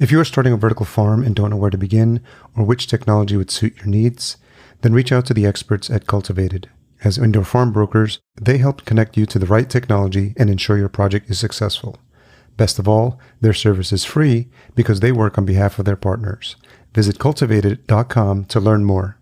If you are starting a vertical farm and don't know where to begin or which technology would suit your needs, then reach out to the experts at Cultivatd. As indoor farm brokers, they help connect you to the right technology and ensure your project is successful. Best of all, their service is free because they work on behalf of their partners. Visit cultivatd.com to learn more.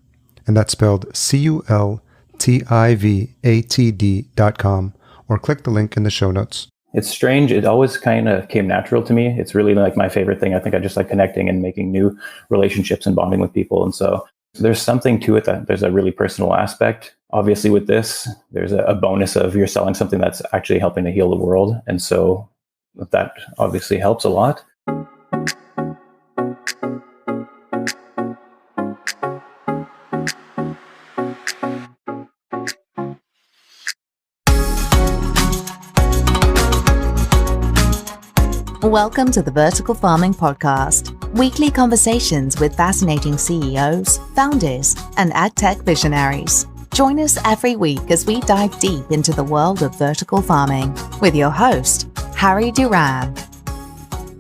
And that's spelled cultivatd.com, or click the link in the show notes. It's strange. It always kind of came natural to me. It's really like my favorite thing. I think I just like connecting and making new relationships and bonding with people. And so there's something to it that there's a really personal aspect. Obviously with this, there's a bonus of you're selling something that's actually helping to heal the world. And so that obviously helps a lot. Welcome to the Vertical Farming Podcast, weekly conversations with fascinating CEOs, founders, and AgTech visionaries. Join us every week as we dive deep into the world of vertical farming with your host, Harry Duran.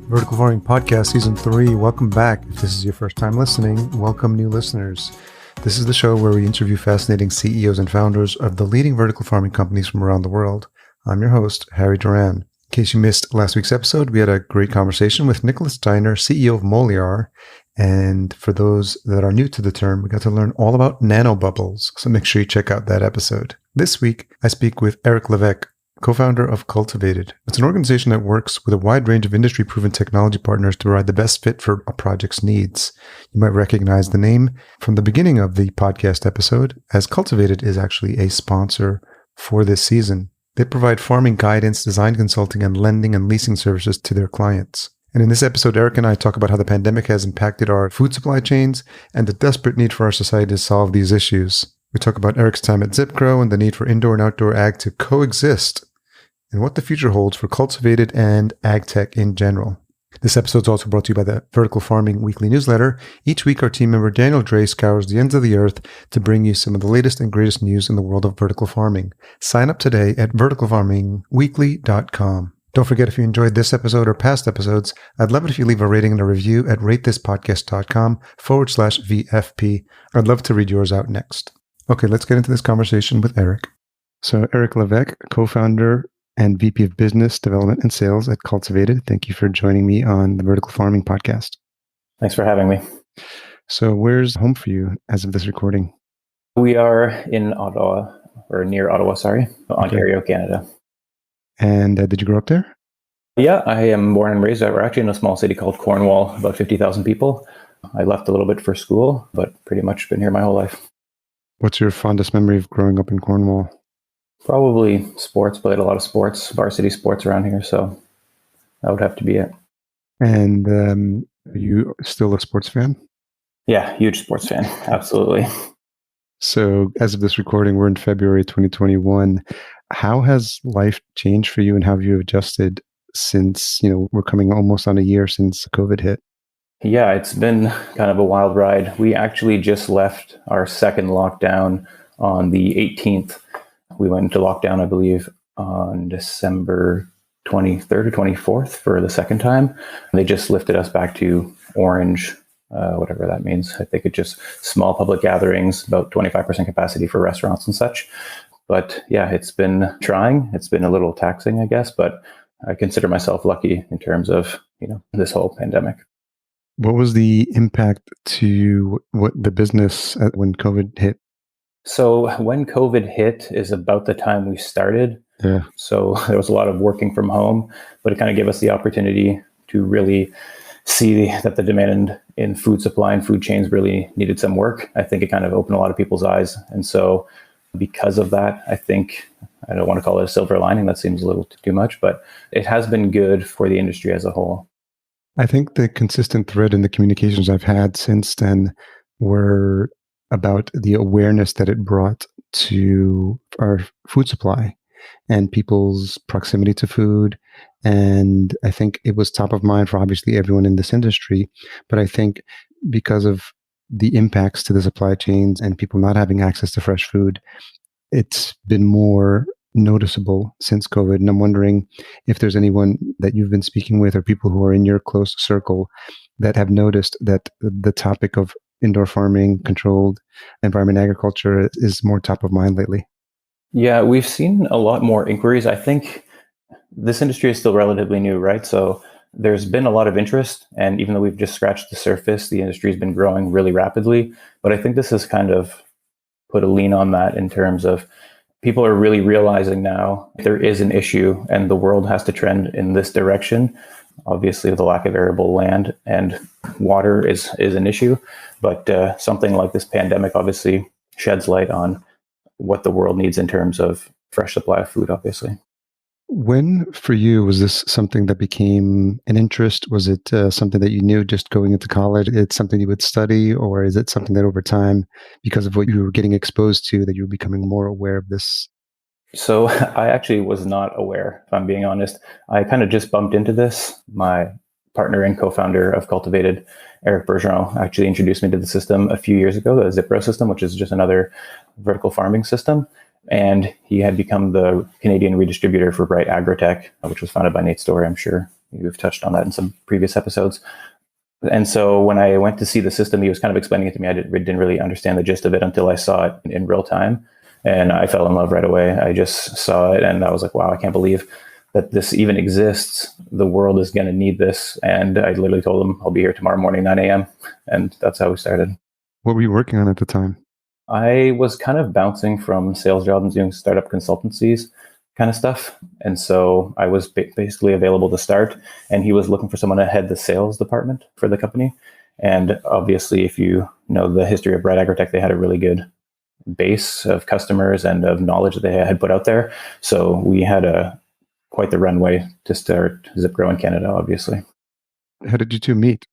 Vertical Farming Podcast Season 3, welcome back. If this is your first time listening, welcome new listeners. This is the show where we interview fascinating CEOs and founders of the leading vertical farming companies from around the world. I'm your host, Harry Duran. In case you missed last week's episode, we had a great conversation with Nicholas Steiner, CEO of Moliar. And for those that are new to the term, we got to learn all about nanobubbles. So make sure you check out that episode. This week, I speak with Eric Levesque, co-founder of Cultivatd. It's an organization that works with a wide range of industry-proven technology partners to provide the best fit for a project's needs. You might recognize the name from the beginning of the podcast episode, as Cultivatd is actually a sponsor for this season. They provide farming guidance, design consulting, and lending and leasing services to their clients. And in this episode, Eric and I talk about how the pandemic has impacted our food supply chains and the desperate need for our society to solve these issues. We talk about Eric's time at ZipGrow and the need for indoor and outdoor ag to coexist, and what the future holds for Cultivatd and AgTech in general. This episode is also brought to you by the Vertical Farming Weekly Newsletter. Each week, our team member Daniel Dre scours the ends of the earth to bring you some of the latest and greatest news in the world of vertical farming. Sign up today at verticalfarmingweekly.com. Don't forget, if you enjoyed this episode or past episodes, I'd love it if you leave a rating and a review at ratethispodcast.com/VFP. I'd love to read yours out next. Okay, let's get into this conversation with Eric. So Eric Levesque, co-founder and VP of Business Development and Sales at Cultivatd. Thank you for joining me on the Vertical Farming Podcast. Thanks for having me. So where's home for you as of this recording? We are in Ottawa, or near Ottawa, Ontario, Canada. And did you grow up there? Yeah, I am born and raised. We're actually in a small city called Cornwall, about 50,000 people. I left a little bit for school, but pretty much been here my whole life. What's your fondest memory of growing up in Cornwall? Probably sports. Played a lot of sports, varsity sports around here, so that would have to be it. And are you still a sports fan? Yeah, huge sports fan. Absolutely. So as of this recording, we're in February 2021. How has life changed for you, and how have you adjusted since, we're coming almost on a year since COVID hit? Yeah, it's been kind of a wild ride. We actually just left our second lockdown on the 18th. We went into lockdown, I believe, on December 23rd or 24th for the second time. They just lifted us back to orange, whatever that means. I think it's just small public gatherings, about 25% capacity for restaurants and such. But yeah, it's been trying. It's been a little taxing, I guess, but I consider myself lucky in terms of, this whole pandemic. What was the impact to the business when COVID hit? So when COVID hit is about the time we started. Yeah. So there was a lot of working from home, but it kind of gave us the opportunity to really see that the demand in food supply and food chains really needed some work. I think it kind of opened a lot of people's eyes. And so because of that, I think, I don't want to call it a silver lining, that seems a little too much, but it has been good for the industry as a whole. I think the consistent thread in the communications I've had since then were about the awareness that it brought to our food supply and people's proximity to food. And I think it was top of mind for obviously everyone in this industry. But I think because of the impacts to the supply chains and people not having access to fresh food, it's been more noticeable since COVID. And I'm wondering if there's anyone that you've been speaking with or people who are in your close circle that have noticed that the topic of indoor farming, controlled environment agriculture is more top of mind lately? Yeah, we've seen a lot more inquiries. I think this industry is still relatively new, right? So there's been a lot of interest. And even though we've just scratched the surface, the industry has been growing really rapidly. But I think this has kind of put a lean on that in terms of people are really realizing now there is an issue and the world has to trend in this direction. Obviously, the lack of arable land and water is an issue. But something like this pandemic obviously sheds light on what the world needs in terms of fresh supply of food, obviously. When, for you, was this something that became an interest? Was it something that you knew just going into college? It's something you would study, or is it something that over time, because of what you were getting exposed to, that you were becoming more aware of this? So I actually was not aware, if I'm being honest. I kind of just bumped into this. My partner and co-founder of Cultivatd, Eric Bergeron, actually introduced me to the system a few years ago, the ZipGrow system, which is just another vertical farming system. And he had become the Canadian redistributor for Bright AgTech, which was founded by Nate Story. I'm sure you've touched on that in some previous episodes. And so when I went to see the system, he was kind of explaining it to me. I didn't really understand the gist of it until I saw it in real time. And I fell in love right away. I just saw it and I was like, wow, I can't believe that this even exists. The world is going to need this. And I literally told him I'll be here tomorrow morning, 9 a.m. And that's how we started. What were you working on at the time? I was kind of bouncing from sales jobs and doing startup consultancies kind of stuff. And so I was basically available to start. And he was looking for someone to head the sales department for the company. And obviously, if you know the history of Bright AgTech, they had a really good base of customers and of knowledge that they had put out there. So we had quite the runway to start ZipGrow in Canada, obviously. How did you two meet?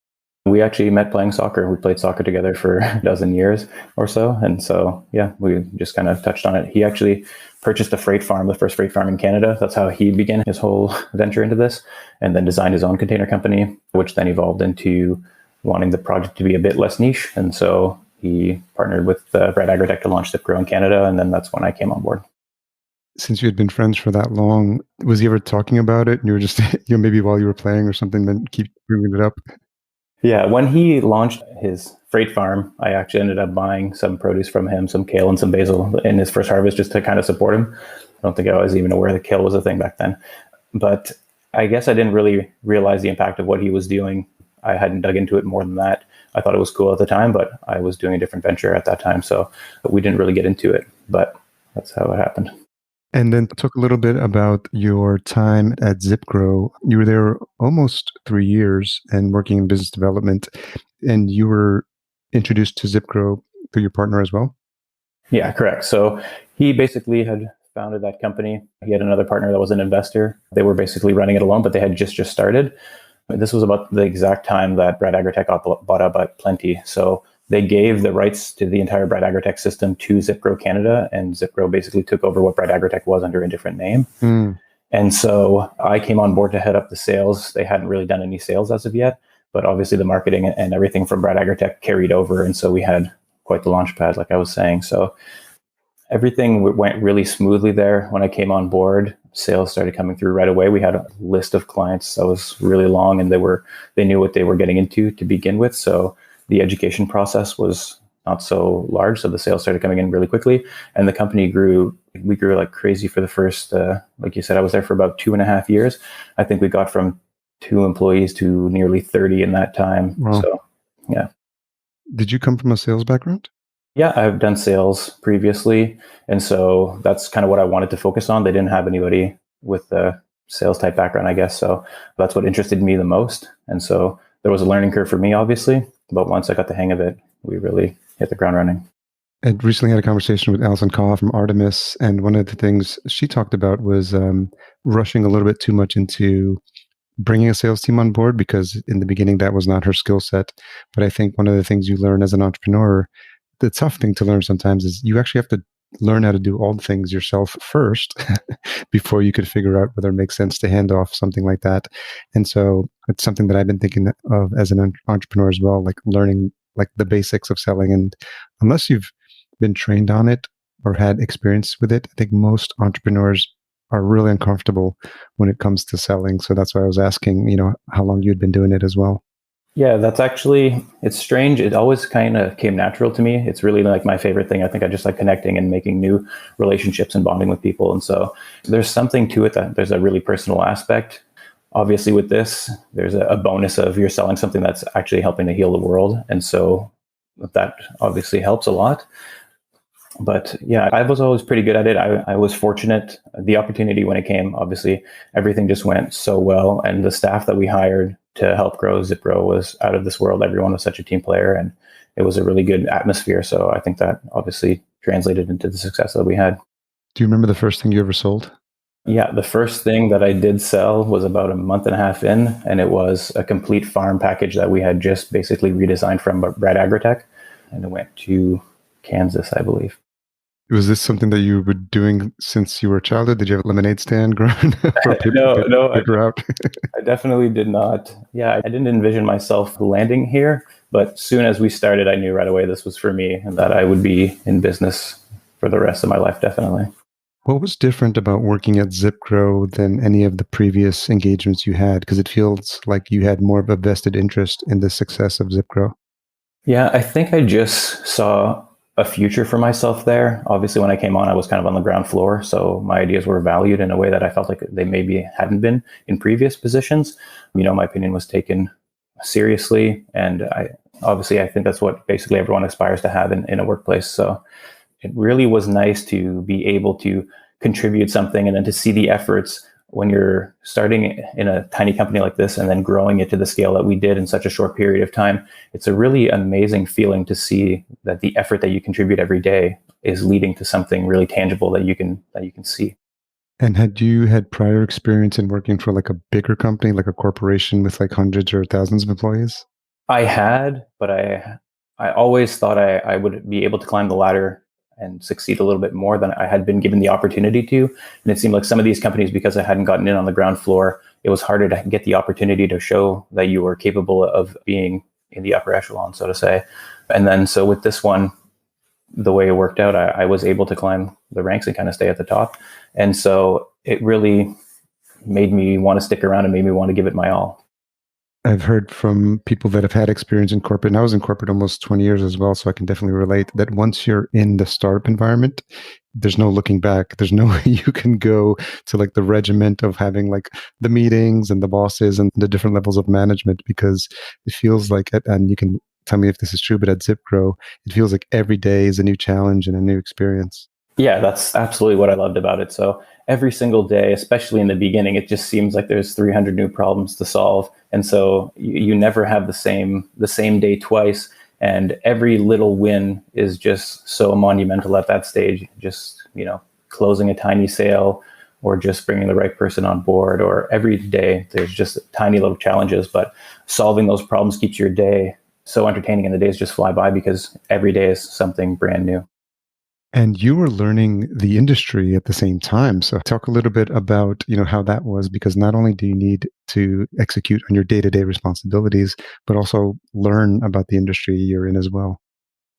We actually met playing soccer. We played soccer together for a dozen years or so. And so, yeah, we just kind of touched on it. He actually purchased a freight farm, the first freight farm in Canada. That's how he began his whole venture into this, and then designed his own container company, which then evolved into wanting the project to be a bit less niche. And so he partnered with Bright AgTech to launch ZipGrow in Canada. And then that's when I came on board. Since you had been friends for that long, was he ever talking about it? And you were just, maybe while you were playing or something, then keep bringing it up? Yeah, when he launched his freight farm, I actually ended up buying some produce from him, some kale and some basil in his first harvest just to kind of support him. I don't think I was even aware that kale was a thing back then. But I guess I didn't really realize the impact of what he was doing. I hadn't dug into it more than that. I thought it was cool at the time, but I was doing a different venture at that time. So we didn't really get into it, but that's how it happened. And then talk a little bit about your time at ZipGrow. You were there almost 3 years and working in business development, and you were introduced to ZipGrow through your partner as well? Yeah, correct. So he basically had founded that company. He had another partner that was an investor. They were basically running it alone, but they had just started. This was about the exact time that Bright AgTech got bought out by Plenty. So they gave the rights to the entire Bright AgTech system to ZipGrow Canada, and ZipGrow basically took over what Bright AgTech was under a different name. And so I came on board to head up the sales. They hadn't really done any sales as of yet, but obviously the marketing and everything from Bright AgTech carried over. And so we had quite the launch pad, like I was saying. So everything went really smoothly there. When I came on board, sales started coming through right away. We had a list of clients that was really long, and they knew what they were getting into to begin with. So the education process was not so large. So the sales started coming in really quickly, and the company grew. We grew like crazy for the first, like you said, I was there for about 2.5 years. I think we got from 2 employees to nearly 30 in that time. Wow. So, yeah. Did you come from a sales background? Yeah, I've done sales previously. And so that's kind of what I wanted to focus on. They didn't have anybody with a sales type background, I guess. So that's what interested me the most. And so there was a learning curve for me, obviously. But once I got the hang of it, we really hit the ground running. I recently had a conversation with Alison Kaw from Artemis. And one of the things she talked about was rushing a little bit too much into bringing a sales team on board, because in the beginning, that was not her skill set. But I think one of the things you learn as an entrepreneur, the tough thing to learn sometimes, is you actually have to learn how to do all the things yourself first before you could figure out whether it makes sense to hand off something like that. And so it's something that I've been thinking of as an entrepreneur as well, like learning like the basics of selling. And unless you've been trained on it or had experience with it, I think most entrepreneurs are really uncomfortable when it comes to selling. So that's why I was asking, how long you'd been doing it as well. Yeah, it's strange. It always kind of came natural to me. It's really like my favorite thing. I think I just like connecting and making new relationships and bonding with people. And so there's something to it that there's a really personal aspect. Obviously with this, there's a bonus of you're selling something that's actually helping to heal the world. And so that obviously helps a lot. But yeah, I was always pretty good at it. I was fortunate. The opportunity when it came, obviously, everything just went so well. And the staff that we hired to help grow ZipGrow was out of this world. Everyone was such a team player, and it was a really good atmosphere. So I think that obviously translated into the success that we had. Do you remember the first thing you ever sold? Yeah, the first thing that I did sell was about a month and a half in, and it was a complete farm package that we had just basically redesigned from Brad AgTech, and it went to Kansas, I believe. Was this something that you were doing since you were a child? Did you have a lemonade stand growing up? No, I I definitely did not. Yeah, I didn't envision myself landing here, but soon as we started, I knew right away this was for me and that I would be in business for the rest of my life, definitely. What was different about working at ZipGrow than any of the previous engagements you had? Because it feels like you had more of a vested interest in the success of ZipGrow. Yeah, I think I just saw a future for myself there. Obviously, when I came on, I was kind of on the ground floor. So my ideas were valued in a way that I felt like they maybe hadn't been in previous positions. My opinion was taken seriously. And I think that's what basically everyone aspires to have in a workplace. So it really was nice to be able to contribute something and then to see the efforts when you're starting in a tiny company like this and then growing it to the scale that we did in such a short period of time. It's a really amazing feeling to see that the effort that you contribute every day is leading to something really tangible that you can see. And had you had prior experience in working for like a bigger company, like a corporation with like hundreds or thousands of employees? I had, but I always thought I would be able to climb the ladder and succeed a little bit more than I had been given the opportunity to. And it seemed like some of these companies, because I hadn't gotten in on the ground floor, it was harder to get the opportunity to show that you were capable of being in the upper echelon, so to say. And then so with this one, the way it worked out, I was able to climb the ranks and kind of stay at the top. And so it really made me want to stick around and made me want to give it my all. I've heard from people that have had experience in corporate, and I was in corporate almost 20 years as well, so I can definitely relate that once you're in the startup environment, there's no looking back. There's no way you can go to like the regiment of having like the meetings and the bosses and the different levels of management, because it feels like, and you can tell me if this is true, but at ZipGrow, it feels like every day is a new challenge and a new experience. Yeah, that's absolutely what I loved about it. So every single day, especially in the beginning, it just seems like there's 300 new problems to solve. And so you never have the same day twice. And every little win is just so monumental at that stage. Just, closing a tiny sale or just bringing the right person on board, or every day there's just tiny little challenges, but solving those problems keeps your day so entertaining and the days just fly by because every day is something brand new. And you were learning the industry at the same time. So talk a little bit about, how that was, because not only do you need to execute on your day-to-day responsibilities, but also learn about the industry you're in as well.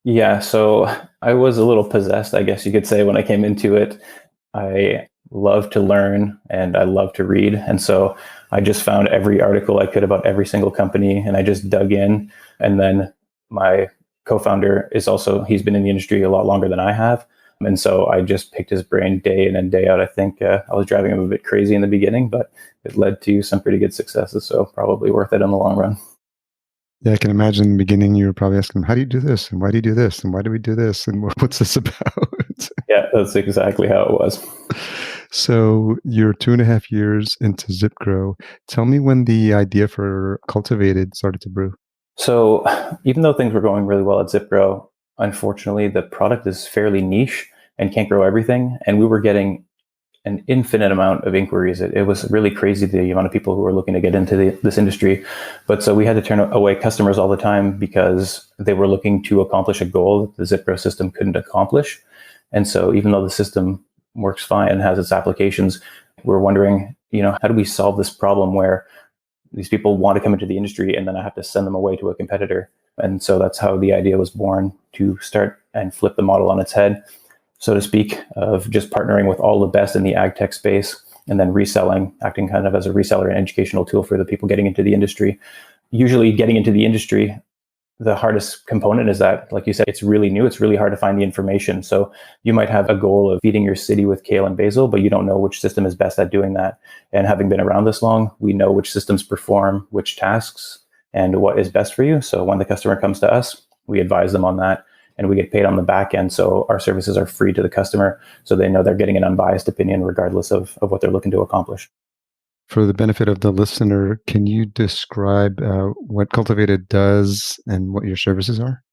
Yeah, so I was a little possessed, I guess you could say, when I came into it. I love to learn and I love to read. And so I just found every article I could about every single company and I just dug in. And then my co-founder he's been in the industry a lot longer than I have. And so I just picked his brain day in and day out. I think I was driving him a bit crazy in the beginning, but it led to some pretty good successes. So probably worth it in the long run. Yeah, I can imagine in the beginning you were probably asking him, how do you do this? And why do we do this? And why do we do this? And what's this about? Yeah, that's exactly how it was. So you're 2.5 years into ZipGrow. Tell me when the idea for Cultivatd started to brew. So even though things were going really well at ZipGrow, unfortunately, the product is fairly niche and can't grow everything. And we were getting an infinite amount of inquiries. It was really crazy, the amount of people who were looking to get into this industry. But so we had to turn away customers all the time because they were looking to accomplish a goal that the ZipGrow system couldn't accomplish. And so even though the system works fine and has its applications, we're wondering, how do we solve this problem where these people want to come into the industry and then I have to send them away to a competitor? And so that's how the idea was born, to start and flip the model on its head, so to speak, of just partnering with all the best in the AgTech space and then reselling, acting kind of as a reseller and educational tool for the people getting into the industry. usually getting into the industry, the hardest component is that, like you said, it's really new. It's really hard to find the information. So you might have a goal of feeding your city with kale and basil, but you don't know which system is best at doing that. And having been around this long, we know which systems perform which tasks and what is best for you. So when the customer comes to us, we advise them on that, and we get paid on the back end. So our services are free to the customer, so they know they're getting an unbiased opinion regardless of what they're looking to accomplish. For the benefit of the listener, can you describe what Cultivatd does and what your services are?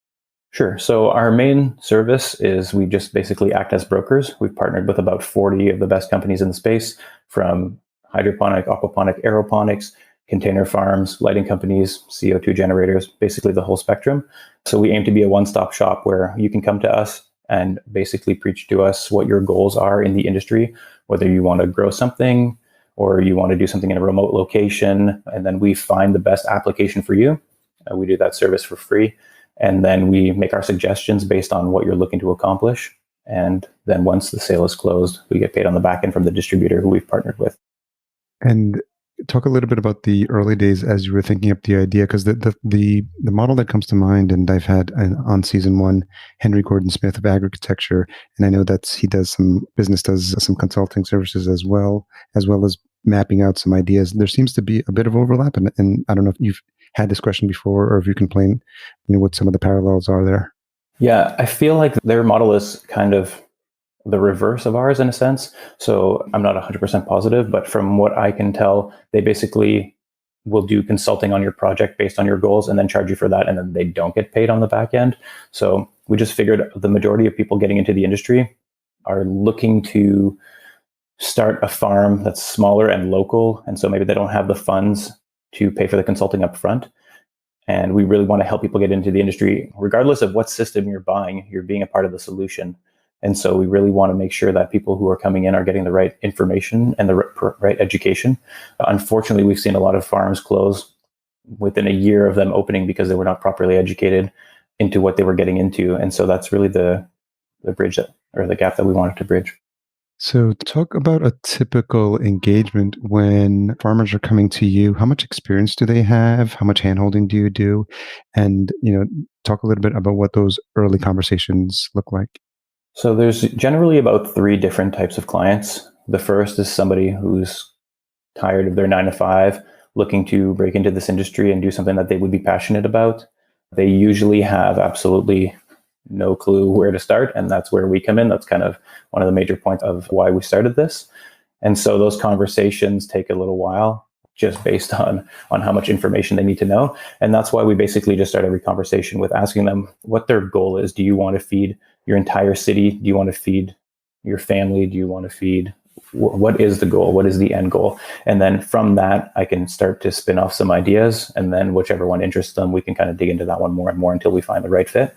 Sure. So our main service is we just basically act as brokers. We've partnered with about 40 of the best companies in the space, from hydroponic, aquaponic, aeroponics, container farms, lighting companies, CO2 generators, basically the whole spectrum. So we aim to be a one-stop shop where you can come to us and basically preach to us what your goals are in the industry, whether you want to grow something or you want to do something in a remote location, and then we find the best application for you. We do that service for free. And then we make our suggestions based on what you're looking to accomplish. And then once the sale is closed, we get paid on the back end from the distributor who we've partnered with. And talk a little bit about the early days as you were thinking up the idea, because the model that comes to mind, and I've had on season 1, Henry Gordon Smith of Architecture, and I know that he does some consulting services as well as mapping out some ideas. There seems to be a bit of overlap, and I don't know if you've had this question before or if you can explain, what some of the parallels are there. Yeah, I feel like their model is kind of the reverse of ours in a sense. So I'm not 100% positive, but from what I can tell, they basically will do consulting on your project based on your goals and then charge you for that. And then they don't get paid on the back end. So we just figured the majority of people getting into the industry are looking to start a farm that's smaller and local. And so maybe they don't have the funds to pay for the consulting up front. And we really want to help people get into the industry. Regardless of what system you're buying, you're being a part of the solution. And so we really want to make sure that people who are coming in are getting the right information and the right education. Unfortunately, we've seen a lot of farms close within a year of them opening because they were not properly educated into what they were getting into. And so that's really the bridge or the gap that we wanted to bridge. So talk about a typical engagement when farmers are coming to you. How much experience do they have? How much handholding do you do? And, talk a little bit about what those early conversations look like. So there's generally about 3 different types of clients. The first is somebody who's tired of their 9-to-5, looking to break into this industry and do something that they would be passionate about. They usually have absolutely no clue where to start, and that's where we come in. That's kind of one of the major points of why we started this. And so those conversations take a little while, just based on how much information they need to know. And that's why we basically just start every conversation with asking them what their goal is. Do you want to feed your entire city? Do you want to feed your family? Do you want to feed? What is the goal? What is the end goal? And then from that, I can start to spin off some ideas. And then whichever one interests them, we can kind of dig into that one more and more until we find the right fit.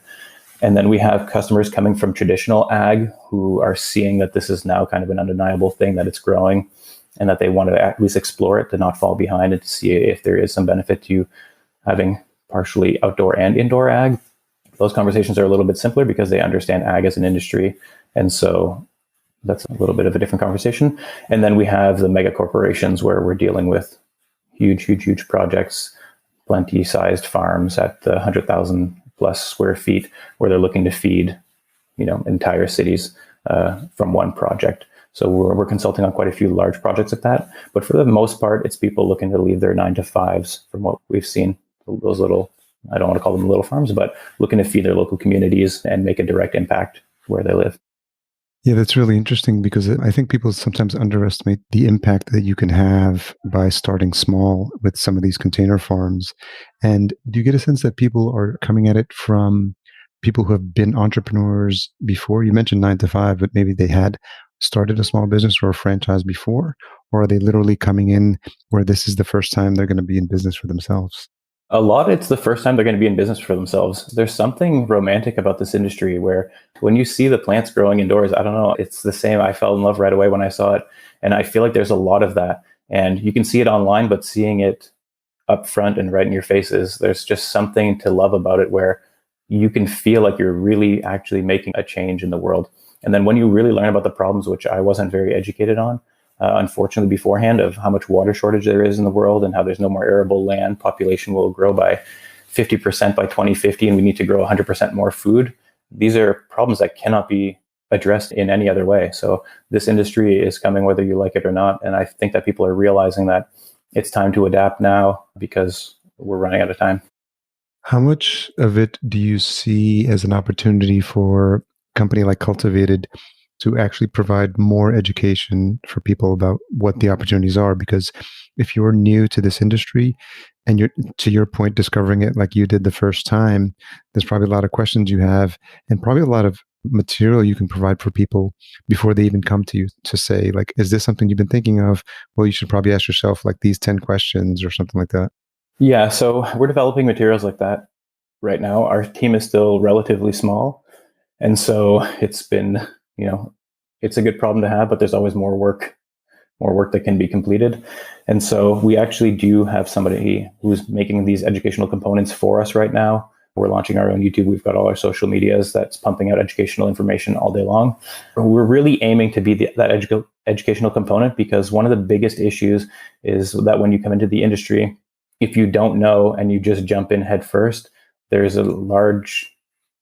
And then we have customers coming from traditional ag who are seeing that this is now kind of an undeniable thing, that it's growing, and that they want to at least explore it to not fall behind and to see if there is some benefit to having partially outdoor and indoor ag. Those conversations are a little bit simpler because they understand ag as an industry. And so that's a little bit of a different conversation. And then we have the mega corporations where we're dealing with huge projects, plenty sized farms at the 100,000 plus square feet, where they're looking to feed, entire cities from one project. So we're consulting on quite a few large projects like that. But for the most part, it's people looking to leave their 9-to-5s from what we've seen. Those little, I don't want to call them little farms, but looking to feed their local communities and make a direct impact where they live. Yeah, that's really interesting, because I think people sometimes underestimate the impact that you can have by starting small with some of these container farms. And do you get a sense that people are coming at it from people who have been entrepreneurs before? You mentioned 9-to-5, but maybe they had started a small business or a franchise before, or are they literally coming in where this is the first time they're going to be in business for themselves? A lot, it's the first time they're going to be in business for themselves. There's something romantic about this industry where when you see the plants growing indoors, I don't know, it's the same. I fell in love right away when I saw it. And I feel like there's a lot of that. And you can see it online, but seeing it up front and right in your faces, there's just something to love about it where you can feel like you're really actually making a change in the world. And then when you really learn about the problems, which I wasn't very educated on, unfortunately, beforehand, of how much water shortage there is in the world and how there's no more arable land. Population will grow by 50% by 2050, and we need to grow 100% more food. These are problems that cannot be addressed in any other way. So this industry is coming whether you like it or not. And I think that people are realizing that it's time to adapt now because we're running out of time. How much of it do you see as an opportunity for a company like Cultivatd to actually provide more education for people about what the opportunities are? Because if you're new to this industry and you're, to your point, discovering it like you did the first time, there's probably a lot of questions you have and probably a lot of material you can provide for people before they even come to you to say, like, is this something you've been thinking of? Well, you should probably ask yourself like these 10 questions or something like that. Yeah, so we're developing materials like that right now. Our team is still relatively small. And so it's been, it's a good problem to have, but there's always more work that can be completed. And so we actually do have somebody who's making these educational components for us right now. We're launching our own YouTube. We've got all our social medias that's pumping out educational information all day long. We're really aiming to be that educational component, because one of the biggest issues is that when you come into the industry, if you don't know and you just jump in head first, there's a large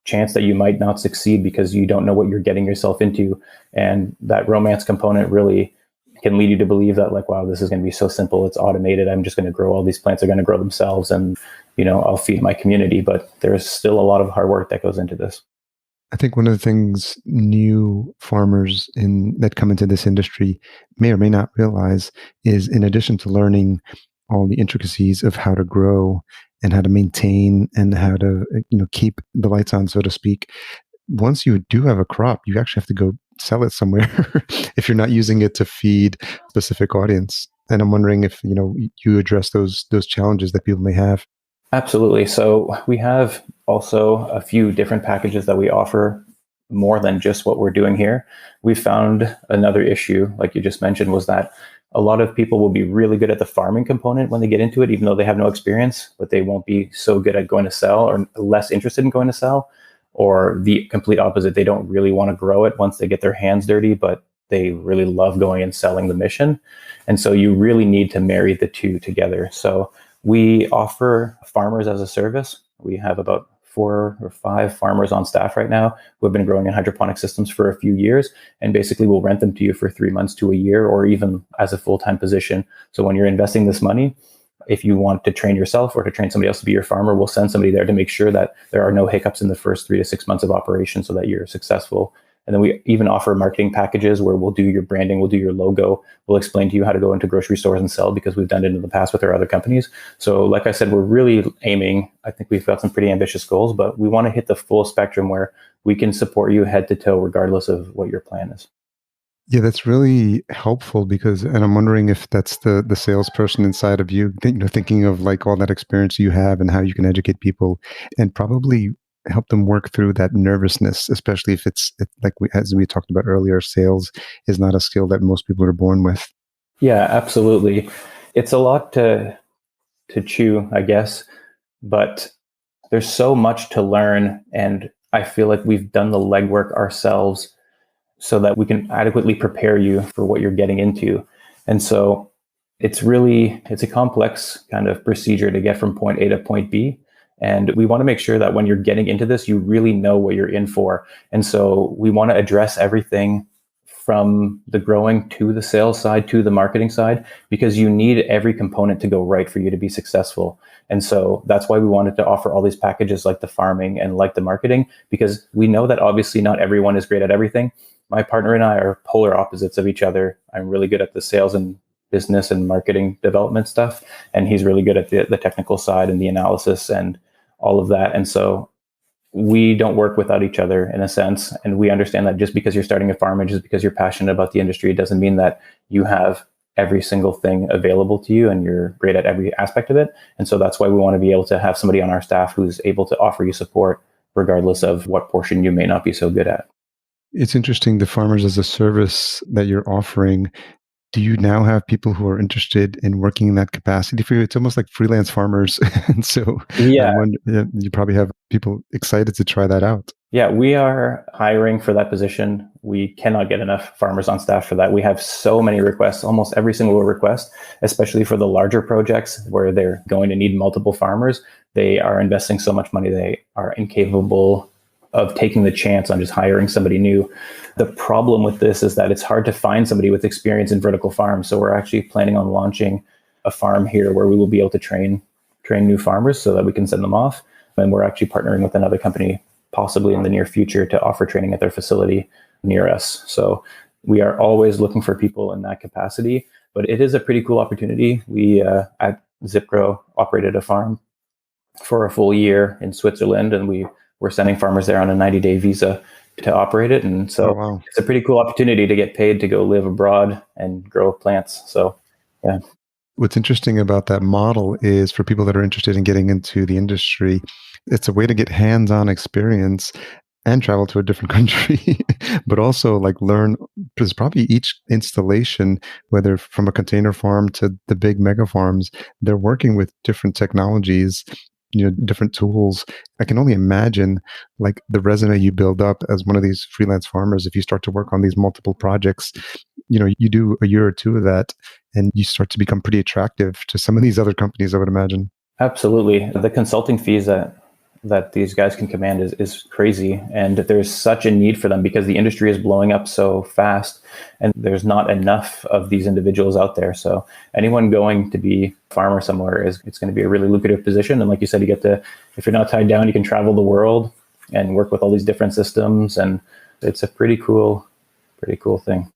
chance that you might not succeed because you don't know what you're getting yourself into. And that romance component really can lead you to believe that, like, wow, this is going to be so simple. It's automated. I'm just going to grow all these plants are going to grow themselves and, I'll feed my community. But there's still a lot of hard work that goes into this. I think one of the things new farmers that come into this industry may or may not realize is, in addition to learning all the intricacies of how to grow and how to maintain and how to keep the lights on, so to speak, once you do have a crop, you actually have to go sell it somewhere if you're not using it to feed a specific audience. And I'm wondering if you address those challenges that people may have. Absolutely. So we have also a few different packages that we offer more than just what we're doing here. We found another issue, like you just mentioned, was that a lot of people will be really good at the farming component when they get into it, even though they have no experience, but they won't be so good at going to sell, or less interested in going to sell, or the complete opposite. They don't really want to grow it once they get their hands dirty, but they really love going and selling the mission. And so you really need to marry the two together. So we offer farmers as a service. We have about 4 or 5 farmers on staff right now who have been growing in hydroponic systems for a few years, and basically we'll rent them to you for 3 months to a year, or even as a full-time position. So when you're investing this money, if you want to train yourself or to train somebody else to be your farmer, we'll send somebody there to make sure that there are no hiccups in the first 3 to 6 months of operation so that you're successful. And then we even offer marketing packages where we'll do your branding, we'll do your logo, we'll explain to you how to go into grocery stores and sell, because we've done it in the past with our other companies. So like I said, we're really aiming, I think we've got some pretty ambitious goals, but we want to hit the full spectrum where we can support you head to toe regardless of what your plan is. Yeah, that's really helpful, and I'm wondering if that's the salesperson inside of you, thinking of like all that experience you have and how you can educate people and probably help them work through that nervousness, especially if it's like as we talked about earlier, sales is not a skill that most people are born with. Yeah, absolutely. It's a lot to chew, I guess, but there's so much to learn, and I feel like we've done the legwork ourselves so that we can adequately prepare you for what you're getting into. And so it's a complex kind of procedure to get from point A to point B. And we want to make sure that when you're getting into this, you really know what you're in for. And so we want to address everything from the growing to the sales side to the marketing side, because you need every component to go right for you to be successful. And so that's why we wanted to offer all these packages like the farming and like the marketing, because we know that obviously not everyone is great at everything. My partner and I are polar opposites of each other. I'm really good at the sales and business and marketing development stuff, and he's really good at the technical side and the analysis and all of that. And so we don't work without each other in a sense. And we understand that just because you're starting a farm and just because you're passionate about the industry, it doesn't mean that you have every single thing available to you and you're great at every aspect of it. And so that's why we want to be able to have somebody on our staff who's able to offer you support regardless of what portion you may not be so good at. It's interesting, the farmers as a service that you're offering. do you now have people who are interested in working in that capacity for you? It's almost like freelance farmers. And so I Yeah. wonder, you probably have people excited to try that out. Yeah, we are hiring for that position. We cannot get enough farmers on staff for that. We have so many requests, almost every single request, especially for the larger projects where they're going to need multiple farmers. They are investing so much money, they are incapable of taking the chance on just hiring somebody new. The problem with this is that it's hard to find somebody with experience in vertical farms. So we're actually planning on launching a farm here where we will be able to train new farmers so that we can send them off. And we're actually partnering with another company possibly in the near future to offer training at their facility near us. So we are always looking for people in that capacity, but it is a pretty cool opportunity. We at ZipGrow operated a farm for a full year in Switzerland, and we were sending farmers there on a 90-day visa to operate it. And so wow. It's a pretty cool opportunity to get paid to go live abroad and grow plants. So yeah. What's interesting about that model is for people that are interested in getting into the industry, it's a way to get hands-on experience and travel to a different country, but also like learn, because probably each installation, whether from a container farm to the big mega farms, they're working with different technologies, different tools. I can only imagine like the resume you build up as one of these freelance farmers. If you start to work on these multiple projects, you do a year or two of that and you start to become pretty attractive to some of these other companies, I would imagine. Absolutely. The consulting fees that these guys can command is crazy. And there's such a need for them because the industry is blowing up so fast and there's not enough of these individuals out there. So anyone going to be a farmer somewhere it's going to be a really lucrative position. And like you said, you get to, if you're not tied down, you can travel the world and work with all these different systems. And it's a pretty cool thing.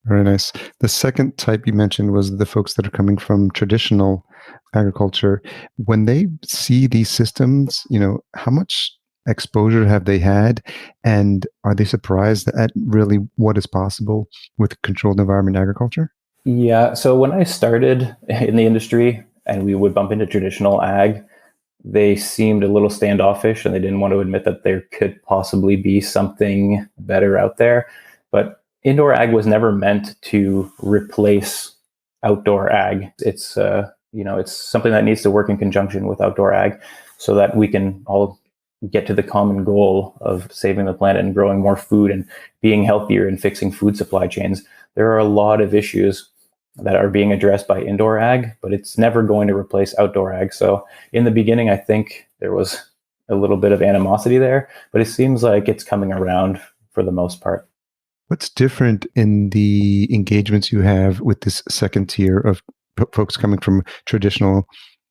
Very nice. The second type you mentioned was the folks that are coming from traditional agriculture. When they see these systems, how much exposure have they had? And are they surprised at really what is possible with controlled environment agriculture? Yeah. So when I started in the industry and we would bump into traditional ag, they seemed a little standoffish and they didn't want to admit that there could possibly be something better out there. But indoor ag was never meant to replace outdoor ag. It's it's something that needs to work in conjunction with outdoor ag so that we can all get to the common goal of saving the planet and growing more food and being healthier and fixing food supply chains. There are a lot of issues that are being addressed by indoor ag, but it's never going to replace outdoor ag. So in the beginning, I think there was a little bit of animosity there, but it seems like it's coming around for the most part. What's different in the engagements you have with this second tier of folks coming from traditional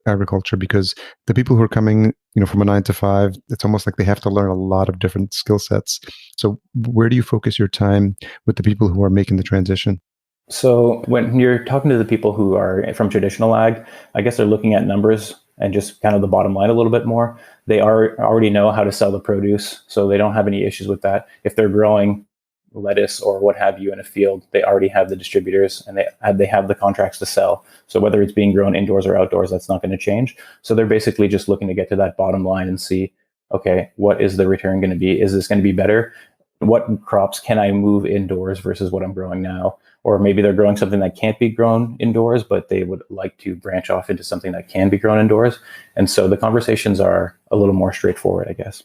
agriculture? Because the people who are coming, from a 9 to 5, it's almost like they have to learn a lot of different skill sets. So where do you focus your time with the people who are making the transition? So when you're talking to the people who are from traditional ag, I guess they're looking at numbers and just kind of the bottom line a little bit more. They already know how to sell the produce, so they don't have any issues with that. If they're growing lettuce or what have you in a field, they already have the distributors and they have the contracts to sell. So whether it's being grown indoors or outdoors, that's not going to change. So they're basically just looking to get to that bottom line and see, okay, what is the return going to be? Is this going to be better? What crops can I move indoors versus what I'm growing now? Or maybe they're growing something that can't be grown indoors, but they would like to branch off into something that can be grown indoors. And so the conversations are a little more straightforward, I guess.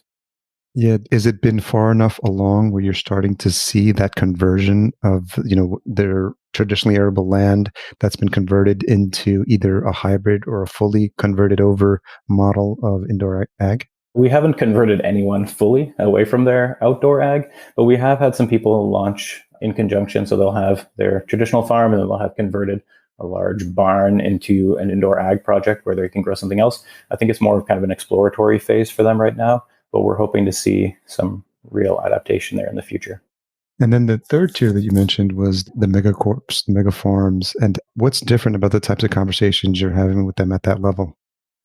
Yeah. Has it been far enough along where you're starting to see that conversion of, their traditionally arable land that's been converted into either a hybrid or a fully converted over model of indoor ag? We haven't converted anyone fully away from their outdoor ag, but we have had some people launch in conjunction. So they'll have their traditional farm and then they'll have converted a large barn into an indoor ag project where they can grow something else. I think it's more of kind of an exploratory phase for them right now, but we're hoping to see some real adaptation there in the future. And then the third tier that you mentioned was the megacorps, the mega farms. And what's different about the types of conversations you're having with them at that level?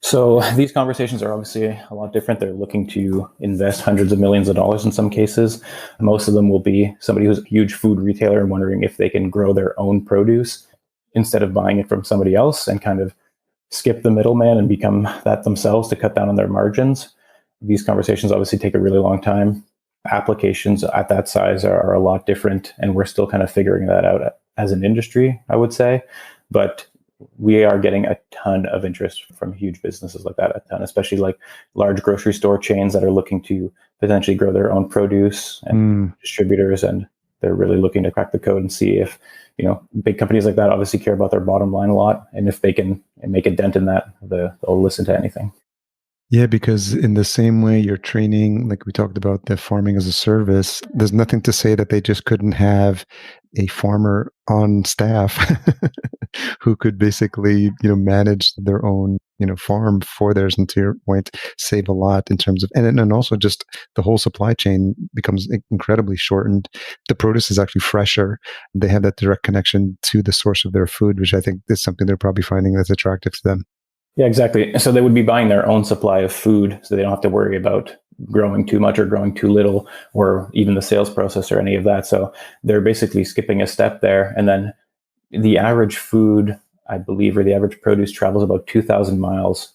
So these conversations are obviously a lot different. They're looking to invest hundreds of millions of dollars in some cases. Most of them will be somebody who's a huge food retailer and wondering if they can grow their own produce instead of buying it from somebody else and kind of skip the middleman and become that themselves to cut down on their margins. These conversations obviously take a really long time. Applications at that size are a lot different, and we're still kind of figuring that out as an industry, I would say. But we are getting a ton of interest from huge businesses like that, a ton, especially like large grocery store chains that are looking to potentially grow their own produce and distributors. And they're really looking to crack the code and see if, big companies like that obviously care about their bottom line a lot. And if they can make a dent in that, they'll listen to anything. Yeah, because in the same way you're training, like we talked about the farming as a service, there's nothing to say that they just couldn't have a farmer on staff who could basically, manage their own, farm for theirs, and to your point, save a lot in terms of, and also just the whole supply chain becomes incredibly shortened. The produce is actually fresher. They have that direct connection to the source of their food, which I think is something they're probably finding that's attractive to them. Yeah, exactly. So they would be buying their own supply of food, so they don't have to worry about growing too much or growing too little, or even the sales process or any of that. So they're basically skipping a step there. And then the average food, I believe, or the average produce travels about 2,000 miles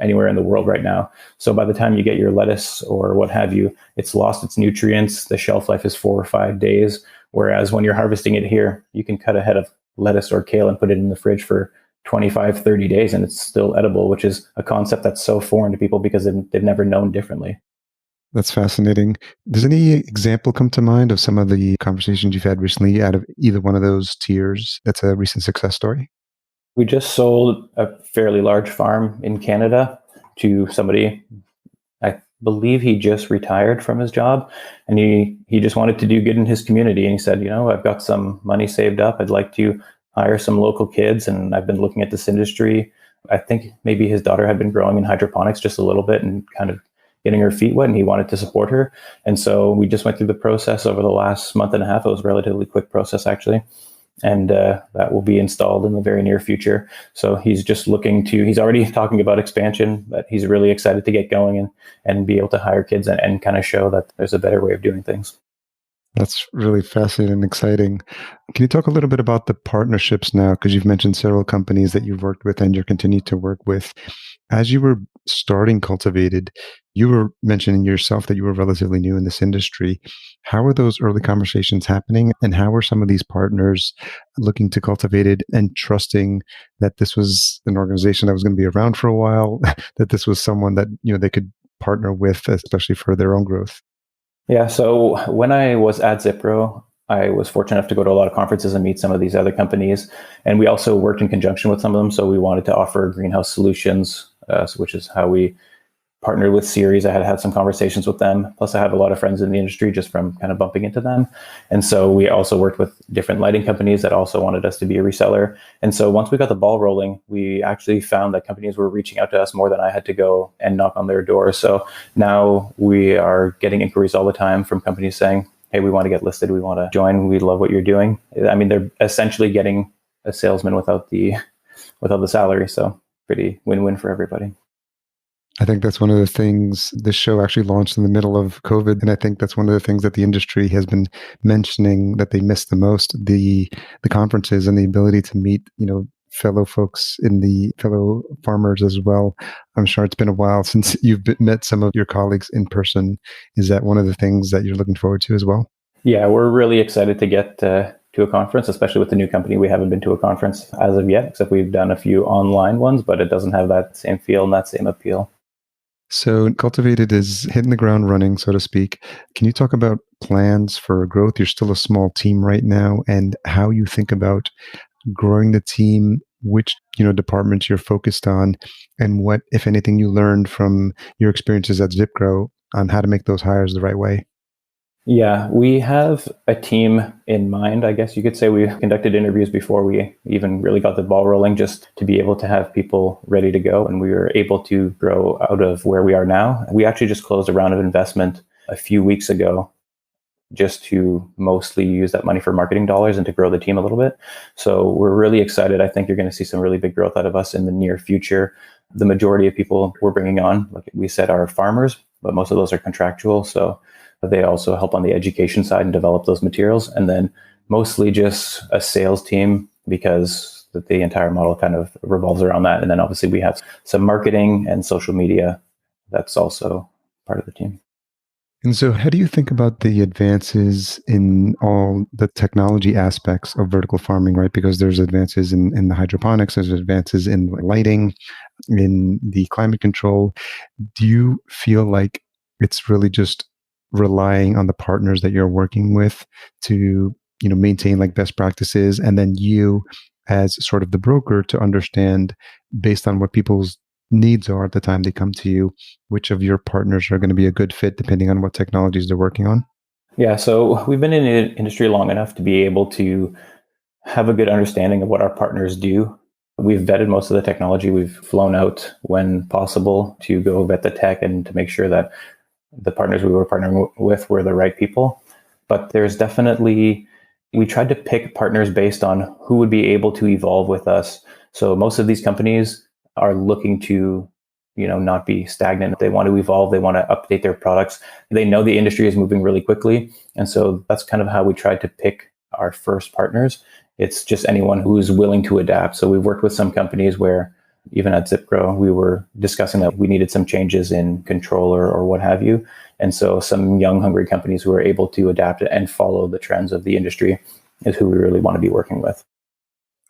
anywhere in the world right now. So by the time you get your lettuce or what have you, it's lost its nutrients. The shelf life is 4 or 5 days. Whereas when you're harvesting it here, you can cut a head of lettuce or kale and put it in the fridge for 25, 30 days and it's still edible, which is a concept that's so foreign to people because they've never known differently. That's fascinating. Does any example come to mind of some of the conversations you've had recently out of either one of those tiers that's a recent success story? We just sold a fairly large farm in Canada to somebody. I believe he just retired from his job, and he just wanted to do good in his community. And he said, I've got some money saved up. I'd like to hire some local kids, and I've been looking at this industry. I think maybe his daughter had been growing in hydroponics just a little bit and kind of getting her feet wet, and he wanted to support her. And so we just went through the process over the last month and a half. It was a relatively quick process, actually. And that will be installed in the very near future. So he's just he's already talking about expansion, but he's really excited to get going and be able to hire kids and kind of show that there's a better way of doing things. That's really fascinating and exciting. Can you talk a little bit about the partnerships now? Because you've mentioned several companies that you've worked with and you're continuing to work with. As you were starting Cultivatd, you were mentioning yourself that you were relatively new in this industry. How are those early conversations happening? And how are some of these partners looking to Cultivatd and trusting that this was an organization that was going to be around for a while, that this was someone that they could partner with, especially for their own growth? Yeah, so when I was at ZipGrow, I was fortunate enough to go to a lot of conferences and meet some of these other companies. And we also worked in conjunction with some of them. So we wanted to offer greenhouse solutions, which is how we partnered with Ceres. I had some conversations with them. Plus, I have a lot of friends in the industry just from kind of bumping into them. And so we also worked with different lighting companies that also wanted us to be a reseller. And so once we got the ball rolling, we actually found that companies were reaching out to us more than I had to go and knock on their doors. So now we are getting inquiries all the time from companies saying, hey, we want to get listed. We want to join. We love what you're doing. I mean, they're essentially getting a salesman without the salary. So pretty win-win for everybody. I think that's one of the things. This show actually launched in the middle of COVID, and I think that's one of the things that the industry has been mentioning that they miss the most: the conferences and the ability to meet, fellow folks fellow farmers as well. I'm sure it's been a while since you've met some of your colleagues in person. Is that one of the things that you're looking forward to as well? Yeah, we're really excited to get to a conference, especially with the new company. We haven't been to a conference as of yet, except we've done a few online ones, but it doesn't have that same feel and that same appeal. So Cultivatd is hitting the ground running, so to speak. Can you talk about plans for growth? You're still a small team right now, and how you think about growing the team, which departments you're focused on, and what, if anything, you learned from your experiences at ZipGrow on how to make those hires the right way. Yeah, we have a team in mind, I guess you could say. We conducted interviews before we even really got the ball rolling, just to be able to have people ready to go. And we were able to grow out of where we are now. We actually just closed a round of investment a few weeks ago, just to mostly use that money for marketing dollars and to grow the team a little bit. So we're really excited. I think you're going to see some really big growth out of us in the near future. The majority of people we're bringing on, like we said, are farmers, but most of those are contractual. So they also help on the education side and develop those materials. And then mostly just a sales team, because the entire model kind of revolves around that. And then obviously we have some marketing and social media that's also part of the team. And so, how do you think about the advances in all the technology aspects of vertical farming, right? Because there's advances in the hydroponics, there's advances in lighting, in the climate control. Do you feel like it's really just relying on the partners that you're working with to, maintain like best practices, and then you as sort of the broker to understand based on what people's needs are at the time they come to you, which of your partners are going to be a good fit depending on what technologies they're working on? Yeah, so we've been in the industry long enough to be able to have a good understanding of what our partners do. We've vetted most of the technology. We've flown out when possible to go vet the tech and to make sure that the partners we were partnering with were the right people. But there's definitely, we tried to pick partners based on who would be able to evolve with us. So most of these companies are looking to, not be stagnant. They want to evolve. They want to update their products. They know the industry is moving really quickly. And so that's kind of how we tried to pick our first partners. It's just anyone who's willing to adapt. So we've worked with some companies where even at ZipGrow, we were discussing that we needed some changes in controller or what have you. And so some young, hungry companies who are able to adapt and follow the trends of the industry is who we really want to be working with.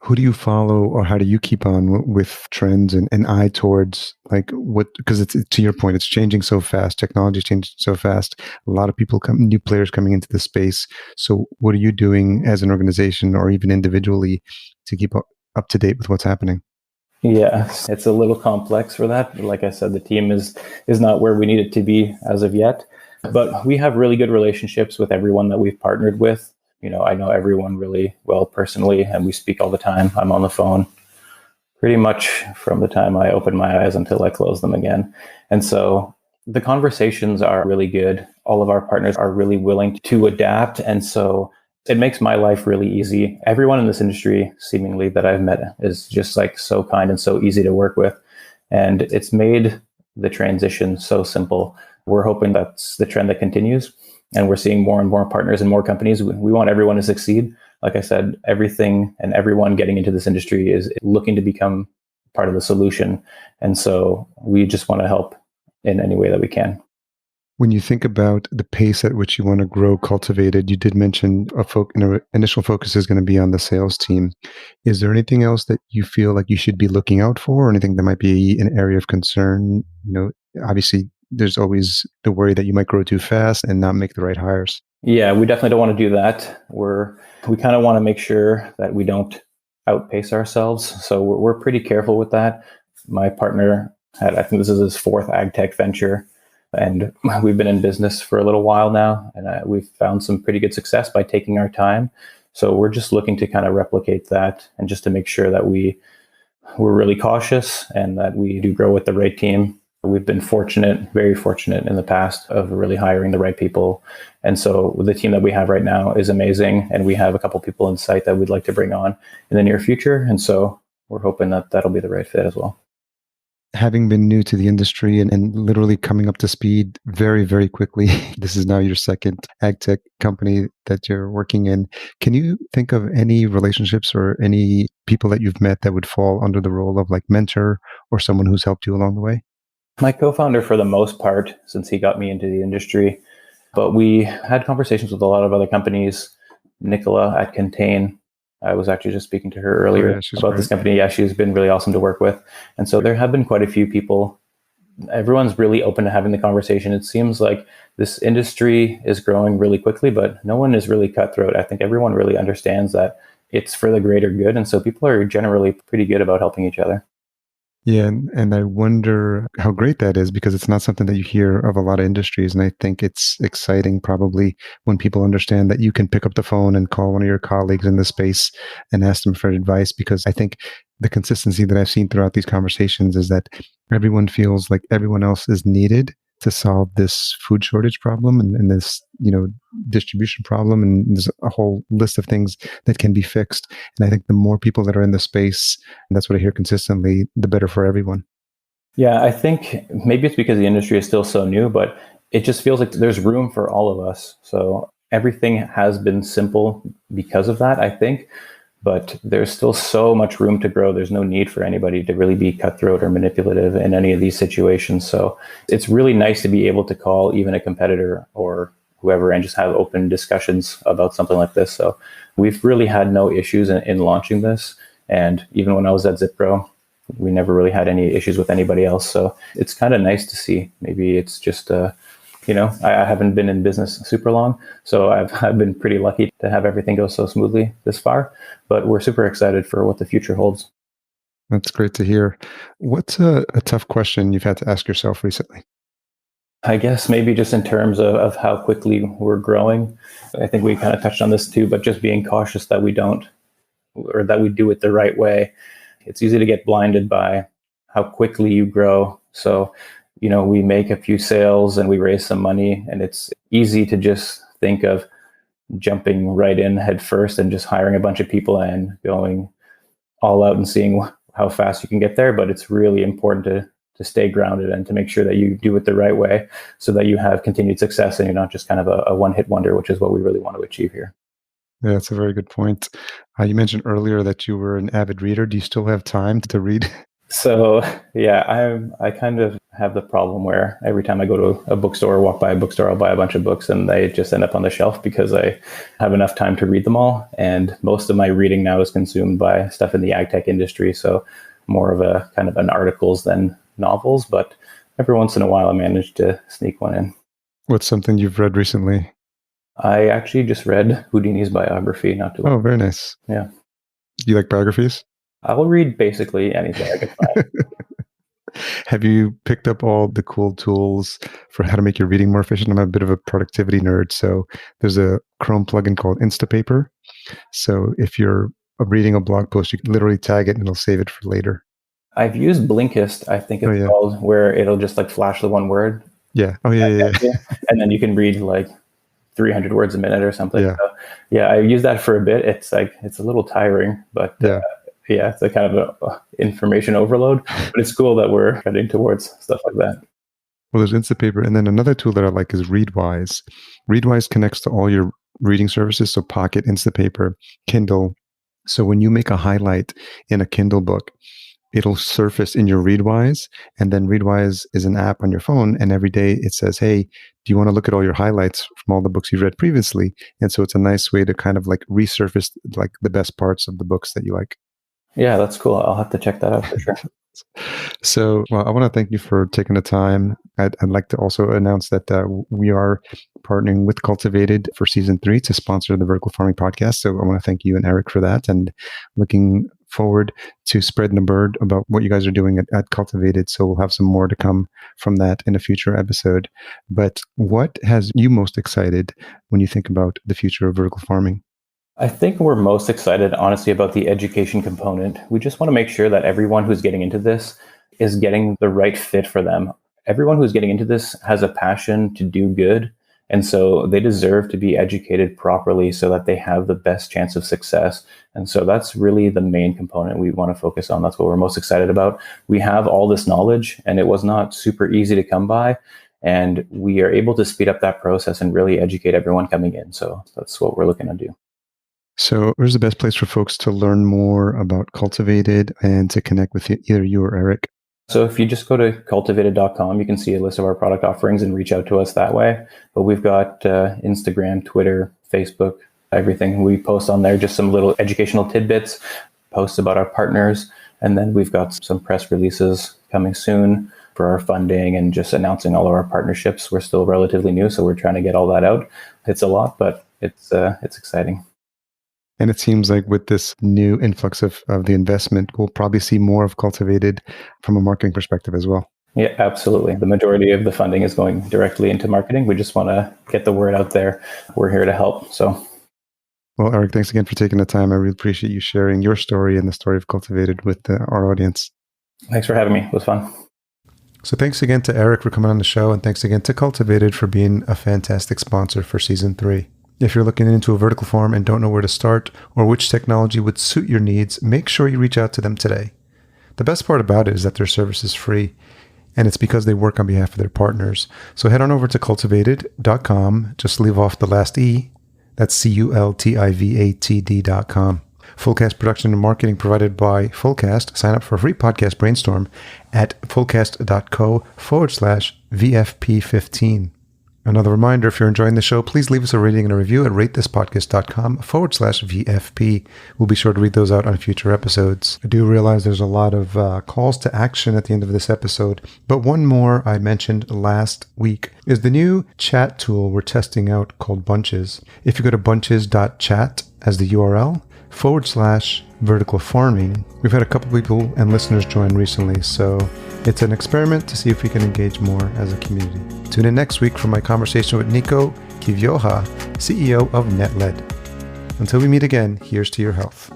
Who do you follow, or how do you keep on with trends and eye towards like what? Because it's, to your point, it's changing so fast. Technology is changing so fast. A lot of people new players coming into the space. So, what are you doing as an organization or even individually to keep up to date with what's happening? Yeah, it's a little complex for that. Like I said, the team is not where we need it to be as of yet. But we have really good relationships with everyone that we've partnered with. I know everyone really well personally, and we speak all the time. I'm on the phone pretty much from the time I open my eyes until I close them again. And so the conversations are really good. All of our partners are really willing to adapt. And so it makes my life really easy. Everyone in this industry, seemingly, that I've met is just like so kind and so easy to work with. And it's made the transition so simple. We're hoping that's the trend that continues. And we're seeing more and more partners and more companies. We want everyone to succeed. Like I said, everything and everyone getting into this industry is looking to become part of the solution. And so we just want to help in any way that we can. When you think about the pace at which you want to grow Cultivatd, you did mention initial focus is going to be on the sales team. Is there anything else that you feel like you should be looking out for, or anything that might be an area of concern? Obviously, there's always the worry that you might grow too fast and not make the right hires. Yeah, we definitely don't want to do that. We kind of want to make sure that we don't outpace ourselves. So we're pretty careful with that. My partner I think this is his fourth AgTech venture. And we've been in business for a little while now, and we've found some pretty good success by taking our time. So we're just looking to kind of replicate that, and just to make sure that we're really cautious and that we do grow with the right team. We've been fortunate, very fortunate in the past of really hiring the right people. And so the team that we have right now is amazing. And we have a couple people in sight that we'd like to bring on in the near future. And so we're hoping that that'll be the right fit as well. Having been new to the industry and literally coming up to speed very, very quickly, this is now your second AgTech company that you're working in. Can you think of any relationships or any people that you've met that would fall under the role of like mentor or someone who's helped you along the way? My co-founder, for the most part, since he got me into the industry, but we had conversations with a lot of other companies. Nicola at Contain, I was actually just speaking to her earlier about this company. Yeah, she's been really awesome to work with. And so there have been quite a few people. Everyone's really open to having the conversation. It seems like this industry is growing really quickly, but no one is really cutthroat. I think everyone really understands that it's for the greater good. And so people are generally pretty good about helping each other. Yeah, and I wonder how great that is, because it's not something that you hear of a lot of industries. And I think it's exciting probably when people understand that you can pick up the phone and call one of your colleagues in the space and ask them for advice, because I think the consistency that I've seen throughout these conversations is that everyone feels like everyone else is needed to solve this food shortage problem and this, distribution problem. And there's a whole list of things that can be fixed. And I think the more people that are in the space, and that's what I hear consistently, the better for everyone. Yeah, I think maybe it's because the industry is still so new, but it just feels like there's room for all of us. So everything has been simple because of that, I think. but there's still so much room to grow. There's no need for anybody to really be cutthroat or manipulative in any of these situations. So it's really nice to be able to call even a competitor or whoever and just have open discussions about something like this. So we've really had no issues in launching this. And even when I was at ZipGrow, we never really had any issues with anybody else. So it's kind of nice to see. Maybe it's just I haven't been in business super long, so I've been pretty lucky to have everything go so smoothly this far, but we're super excited for what the future holds. That's great to hear. What's a tough question you've had to ask yourself recently? I guess maybe just in terms of how quickly we're growing. I think we kind of touched on this too, but just being cautious that we don't, or that we do it the right way. It's easy to get blinded by how quickly you grow. So we make a few sales and we raise some money, and it's easy to just think of jumping right in head first and just hiring a bunch of people and going all out and seeing how fast you can get there. But it's really important to stay grounded and to make sure that you do it the right way so that you have continued success and you're not just kind of a one-hit wonder, which is what we really want to achieve here. Yeah, that's a very good point. You mentioned earlier that you were an avid reader. Do you still have time to read? So yeah, I kind of have the problem where every time I go to a bookstore or walk by a bookstore, I'll buy a bunch of books and they just end up on the shelf because I have enough time to read them all. And most of my reading now is consumed by stuff in the AgTech industry. So more of a kind of an articles than novels, but every once in a while I manage to sneak one in. What's something you've read recently? I actually just read Houdini's biography not too long. Oh, very nice. Yeah. Do you like biographies? I will read basically anything I can find. Have you picked up all the cool tools for how to make your reading more efficient? I'm a bit of a productivity nerd. So there's a Chrome plugin called Instapaper. So if you're reading a blog post, you can literally tag it and it'll save it for later. I've used Blinkist, I think it's called, where it'll just like flash the one word. Yeah. Oh, yeah. And then you can read like 300 words a minute or something. Yeah. So, I used that for a bit. It's a little tiring, but it's a kind of a information overload, but it's cool that we're heading towards stuff like that. Well, there's Instapaper. And then another tool that I like is Readwise. Readwise connects to all your reading services. So Pocket, Instapaper, Kindle. So when you make a highlight in a Kindle book, it'll surface in your Readwise. And then Readwise is an app on your phone. And every day it says, hey, do you want to look at all your highlights from all the books you've read previously? And so it's a nice way to kind of like resurface like the best parts of the books that you like. Yeah, that's cool. I'll have to check that out for sure. So, well, I want to thank you for taking the time. I'd like to also announce that we are partnering with Cultivatd for season 3 to sponsor the Vertical Farming Podcast. So I want to thank you and Eric for that, and looking forward to spreading the word about what you guys are doing at Cultivatd. So we'll have some more to come from that in a future episode. But what has you most excited when you think about the future of vertical farming? I think we're most excited, honestly, about the education component. We just want to make sure that everyone who's getting into this is getting the right fit for them. Everyone who's getting into this has a passion to do good. And so they deserve to be educated properly so that they have the best chance of success. And so that's really the main component we want to focus on. That's what we're most excited about. We have all this knowledge, and it was not super easy to come by. And we are able to speed up that process and really educate everyone coming in. So that's what we're looking to do. So where's the best place for folks to learn more about Cultivatd and to connect with either you or Eric? So if you just go to cultivatd.com, you can see a list of our product offerings and reach out to us that way. But we've got Instagram, Twitter, Facebook, everything. We post on there just some little educational tidbits, posts about our partners. And then we've got some press releases coming soon for our funding and just announcing all of our partnerships. We're still relatively new, so we're trying to get all that out. It's a lot, but it's exciting. And it seems like with this new influx of the investment, we'll probably see more of Cultivatd from a marketing perspective as well. Yeah, absolutely. The majority of the funding is going directly into marketing. We just want to get the word out there. We're here to help. So, well, Eric, thanks again for taking the time. I really appreciate you sharing your story and the story of Cultivatd with our audience. Thanks for having me. It was fun. So thanks again to Eric for coming on the show, and thanks again to Cultivatd for being a fantastic sponsor for season 3. If you're looking into a vertical farm and don't know where to start or which technology would suit your needs, make sure you reach out to them today. The best part about it is that their service is free, and it's because they work on behalf of their partners. So head on over to cultivatd.com. Just leave off the last E. That's cultivatd.com. Fullcast production and marketing provided by Fullcast. Sign up for a free podcast brainstorm at fullcast.co/VFP15. Another reminder, if you're enjoying the show, please leave us a rating and a review at ratethispodcast.com/VFP. We'll be sure to read those out on future episodes. I do realize there's a lot of calls to action at the end of this episode, but one more I mentioned last week is the new chat tool we're testing out called Bunches. If you go to bunches.chat as the URL, /vertical farming. We've had a couple people and listeners join recently, so it's an experiment to see if we can engage more as a community. Tune in next week for my conversation with Nico Kivioha, CEO of NetLed. Until we meet again, here's to your health.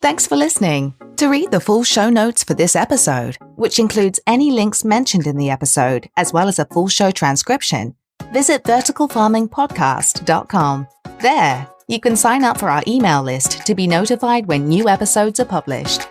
Thanks for listening. To read the full show notes for this episode, which includes any links mentioned in the episode, as well as a full show transcription, visit verticalfarmingpodcast.com. There, you can sign up for our email list to be notified when new episodes are published.